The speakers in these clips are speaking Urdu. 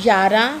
11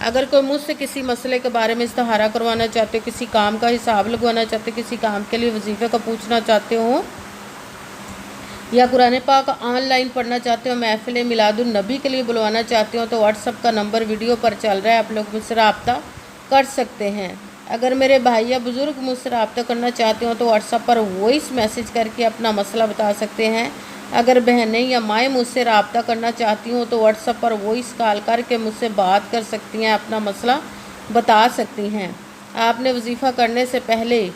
اگر کوئی مجھ سے کسی مسئلے کے بارے میں استخارہ کروانا چاہتے ہو، کسی کام کا حساب لگوانا چاہتے ہو، کسی کام کے لیے وظیفے کا پوچھنا چاہتے ہو، یا قرآن پاک آن لائن پڑھنا چاہتے ہو، محفل میلاد النبی کے لیے بلوانا چاہتے ہو، تو واٹس ایپ کا نمبر ویڈیو پر چل رہا ہے، آپ لوگ مجھ سے رابطہ کر سکتے ہیں۔ اگر میرے بھائی یا بزرگ مجھ سے رابطہ کرنا چاہتے ہو تو واٹس ایپ پر وائس میسیج کر کے اپنا مسئلہ بتا سکتے ہیں۔ اگر بہنیں یا مائیں مجھ سے رابطہ کرنا چاہتی ہوں تو واٹس ایپ پر وائس کال کر کے مجھ سے بات کر سکتی ہیں، اپنا مسئلہ بتا سکتی ہیں۔ آپ نے وظیفہ کرنے سے پہلے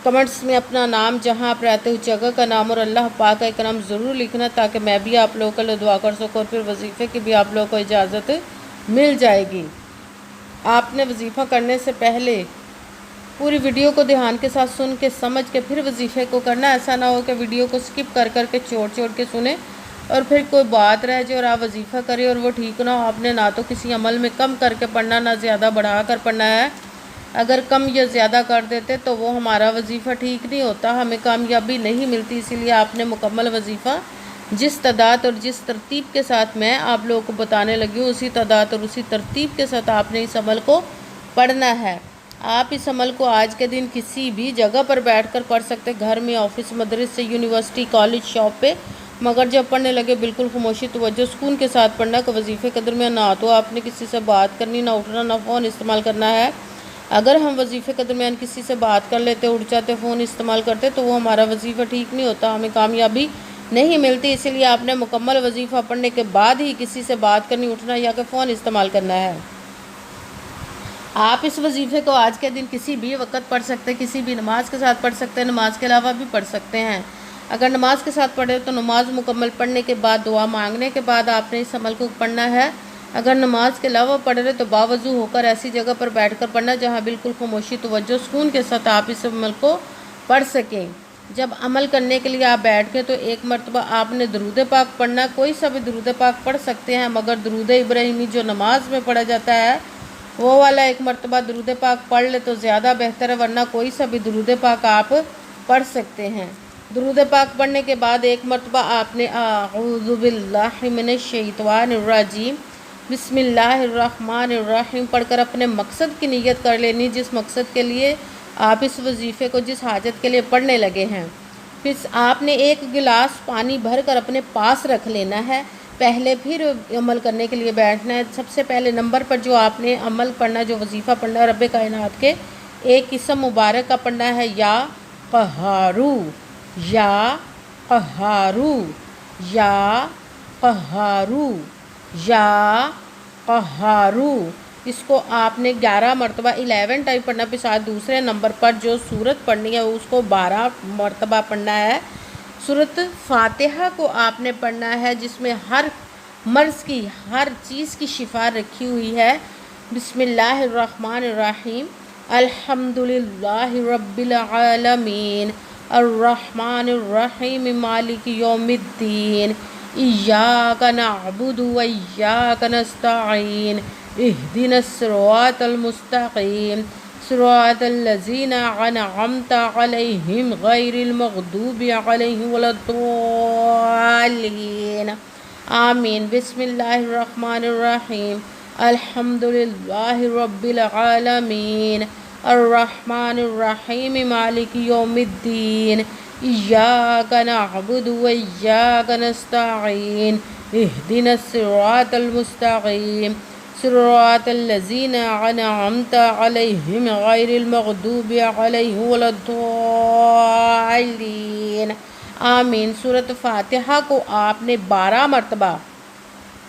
کمنٹس میں اپنا نام، جہاں آپ رہتے ہو جگہ کا نام اور اللہ پاک کا کرم ضرور لکھنا، تاکہ میں بھی آپ لوگوں کے لیے دعا کر سکوں، اور پھر وظیفے کی بھی آپ لوگوں کو اجازت مل جائے گی۔ آپ نے وظیفہ کرنے سے پہلے پوری ویڈیو کو دھیان کے ساتھ سن کے سمجھ کے پھر وظیفے کو کرنا، ایسا نہ ہو کہ ویڈیو کو سکپ کر کے چھوڑ کے سنیں اور پھر کوئی بات رہ جائے اور آپ وظیفہ کریں اور وہ ٹھیک نہ ہو۔ آپ نے نہ تو کسی عمل میں کم کر کے پڑھنا، نہ زیادہ بڑھا کر پڑھنا ہے۔ اگر کم یا زیادہ کر دیتے تو وہ ہمارا وظیفہ ٹھیک نہیں ہوتا، ہمیں کامیابی نہیں ملتی۔ اسی لیے آپ نے مکمل وظیفہ جس تعداد اور جس ترتیب کے ساتھ میں آپ لوگوں کو بتانے لگی ہوں، اسی تعداد اور اسی ترتیب کے ساتھ آپ نے اس عمل کو پڑھنا ہے۔ آپ اس عمل کو آج کے دن کسی بھی جگہ پر بیٹھ کر پڑھ سکتے، گھر میں، آفس، مدرسے، یونیورسٹی، کالج، شاپ پہ، مگر جب پڑھنے لگے بالکل خاموشی، توجہ، سکون کے ساتھ پڑھنا کہ وظیفے کے درمیان نہ تو آپ نے کسی سے بات کرنی، نہ اٹھنا، نہ فون استعمال کرنا ہے۔ اگر ہم وظیفے کے درمیان کسی سے بات کر لیتے، اٹھ جاتے، فون استعمال کرتے تو وہ ہمارا وظیفہ ٹھیک نہیں ہوتا، ہمیں کامیابی نہیں ملتی۔ اسی لیے آپ نے مکمل وظیفہ پڑھنے کے بعد ہی کسی سے بات کرنی، اٹھنا یا کہ فون استعمال کرنا ہے۔ آپ اس وظیفے کو آج کے دن کسی بھی وقت پڑھ سکتے، کسی بھی نماز کے ساتھ پڑھ سکتے ہیں، نماز کے علاوہ بھی پڑھ سکتے ہیں۔ اگر نماز کے ساتھ پڑھے تو نماز مکمل پڑھنے کے بعد، دعا مانگنے کے بعد آپ نے اس عمل کو پڑھنا ہے۔ اگر نماز کے علاوہ پڑھ رہے تو باوضو ہو کر ایسی جگہ پر بیٹھ کر پڑھنا جہاں بالکل خاموشی، توجہ، سکون کے ساتھ آپ اس عمل کو پڑھ سکیں۔ جب عمل کرنے کے لیے آپ بیٹھ گئے تو ایک مرتبہ آپ نے درود پاک پڑھنا، کوئی سا بھی درود پاک پڑھ سکتے ہیں، مگر درود ابراہیمی جو نماز میں پڑھا جاتا ہے وہ والا ایک مرتبہ درود پاک پڑھ لے تو زیادہ بہتر ہے، ورنہ کوئی سا بھی درود پاک آپ پڑھ سکتے ہیں۔ درود پاک پڑھنے کے بعد ایک مرتبہ آپ نے اعوذ باللہ من الشیطان الرجیم بسم اللہ الرحمن الرحیم پڑھ کر اپنے مقصد کی نیت کر لینی، جس مقصد کے لیے آپ اس وظیفے کو، جس حاجت کے لیے پڑھنے لگے ہیں۔ پھر آپ نے ایک گلاس پانی بھر کر اپنے پاس رکھ لینا ہے، پھر عمل کرنے کے لیے بیٹھنا ہے۔ سب سے پہلے نمبر پر جو آپ نے عمل پڑھنا، جو وظیفہ پڑھنا ہے، رب کائنات کے ایک اسم مبارک کا پڑھنا ہے، یا قہارو، یا قہارو، یا قہارو، یا قہارو۔ اس کو آپ نے 11 مرتبہ 11 ٹائم پڑھنا، پھر ساتھ دوسرے نمبر پر جو سورت پڑھنی ہے اس کو 12 مرتبہ پڑھنا ہے۔ سورت فاتحہ کو آپ نے پڑھنا ہے، جس میں ہر مرض کی، ہر چیز کی شفا رکھی ہوئی ہے۔ بسم اللہ الرحمن الرحیم، الحمدللہ رب العالمین، الرحمن الرحیم، مالک یوم الدین، ایاک نعبد و ایاک نستعین، اہدنا الصراط المستقیم، صراط الذین انعمت علیہم غیر المغضوب علیہم ولا الضالین، آمین۔ بسم اللہ الرحمن الرحیم، الحمدللہ رب العالمین، الرحمن الرحیم، مالک یوم الدین، ایاک نعبد و ایاک نستعین، اہدنا الصراط المستقیم، صراط الذین انعمت علیہم غیر المغضوب علیہم ولا الضالین، آمین۔ سورۃ فاتحہ کو آپ نے 12 مرتبہ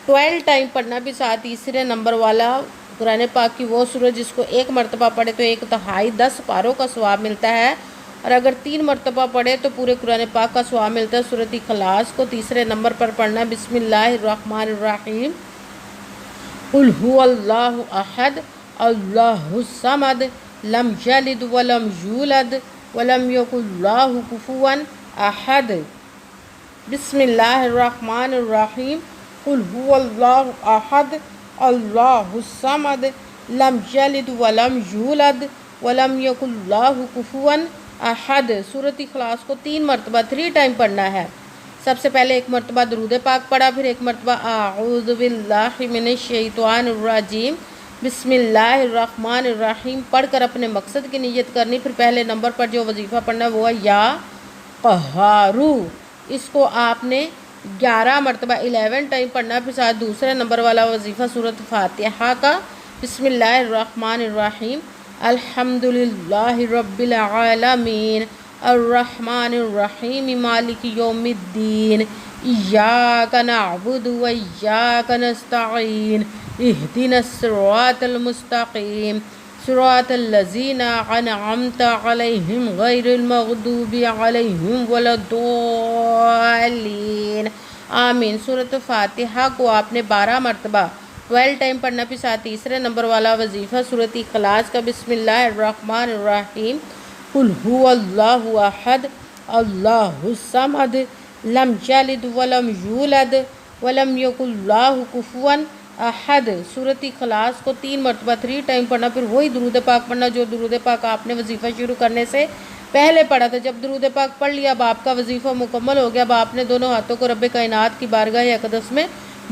12 ٹائم پڑھنا، بھی ساتھ تیسرے نمبر والا قرآن پاک کی وہ سورت جس کو ایک مرتبہ پڑھے تو 1/3 10 پاروں کا ثواب ملتا ہے، اور اگر 3 مرتبہ پڑھے تو پورے قرآن پاک کا ثواب ملتا ہے۔ سورۃ اخلاص کو تیسرے نمبر پر پڑھنا، بسم اللہ الرحمن الرحیم، قل هو اللہ احد اللہ الصمد لم یلد ولم یولد ولم یکن لہ کفوا احد۔ بسم اللہ الرحمن الرحیم، قل هو اللہ احد اللہ الصمد لم یلد ولم یولد ولم یکن لہ کفوا احد۔ سورۃ اخلاص کو 3 مرتبہ 3 ٹائم پڑھنا ہے۔ سب سے پہلے ایک مرتبہ درود پاک پڑھا، پھر ایک مرتبہ اعوذ باللہ من الشیطان الرجیم، بسم اللہ الرحمن الرحیم پڑھ کر اپنے مقصد کی نیت کرنی۔ پھر پہلے نمبر پر جو وظیفہ پڑھنا ہے وہ ہے یا قہارو، اس کو آپ نے 11 مرتبہ 11 ٹائم پڑھنا ہے۔ پھر ساتھ دوسرے نمبر والا وظیفہ سورۃ فاتحہ کا، بسم اللہ الرحمن الرحیم الحمدللہ رب العالمین الرحمن الرحیم مالک یوم الدین ایاک نعبد و ایاک نستعین اہدنا الصراط المستقیم صراط الذین انعمت علیہم غیر المغضوب علیہم ولا الضالین آمین۔ سورۃ فاتحہ کو آپ نے 12 مرتبہ 12 ٹائم پڑھنا۔ پھر ساتھ تیسرے نمبر والا وظیفہ سورۃ اخلاص کا، بسم اللہ الرحمن الرحیم قل هو اللہ احد اللہ الصمد لم یلد ولم یولد ولم یکن لہ کفوا احد۔ سورۃ اخلاص کو 3 مرتبہ 3 ٹائم پڑھنا۔ پھر وہی درود پاک پڑھنا جو درود پاک آپ نے وظیفہ شروع کرنے سے پہلے پڑھا تھا۔ جب درود پاک پڑھ لیا اب آپ کا وظیفہ مکمل ہو گیا، اب آپ نے دونوں ہاتھوں کو رب کائنات کی بارگاہ اقدس میں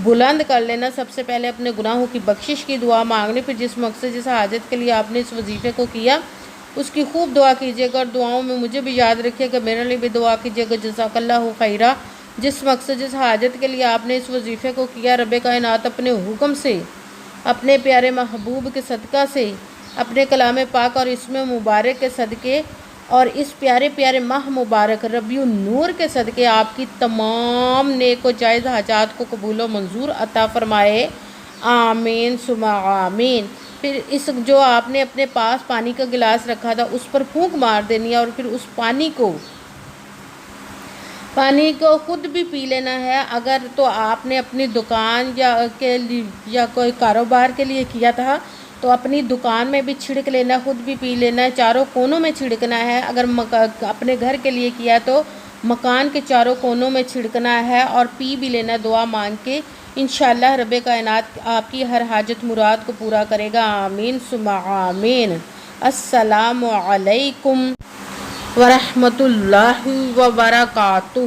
بلند کر لینا۔ سب سے پہلے اپنے گناہوں کی بخشش کی دعا مانگنی، پھر جس مقصد جس حاجت کے لیے آپ نے اس وظیفے کو کیا اس کی خوب دعا کیجیے گا، اور دعاؤں میں مجھے بھی یاد رکھیے گا، میرے لیے بھی دعا کیجیے گا۔ جزاک اللہ خیرہ۔ جس مقصد جس حاجت کے لیے آپ نے اس وظیفے کو کیا، رب کائنات اپنے حکم سے، اپنے پیارے محبوب کے صدقہ سے، اپنے کلام پاک اور اسم مبارک کے صدقے اور اس پیارے پیارے ماہ مبارک ربیع النور کے صدقے آپ کی تمام نیک و جائز حاجات کو قبول و منظور عطا فرمائے، آمین ثم آمین۔ پھر اس جو آپ نے اپنے پاس پانی کا گلاس رکھا تھا اس پر پھونک مار دینی ہے، اور پھر اس پانی کو خود بھی پی لینا ہے۔ اگر تو آپ نے اپنی دکان یا کوئی کاروبار کے لیے کیا تھا تو اپنی دکان میں بھی چھڑک لینا، خود بھی پی لینا ہے، چاروں کونوں میں چھڑکنا ہے۔ اگر اپنے گھر کے لیے کیا تو مکان کے چاروں کونوں میں چھڑکنا ہے اور پی بھی لینا دعا مانگ کے۔ انشاءاللہ رب کائنات آپ کی ہر حاجت مراد کو پورا کرے گا، آمین ثم آمین۔ السلام علیکم ورحمۃ اللہ وبرکاتہ۔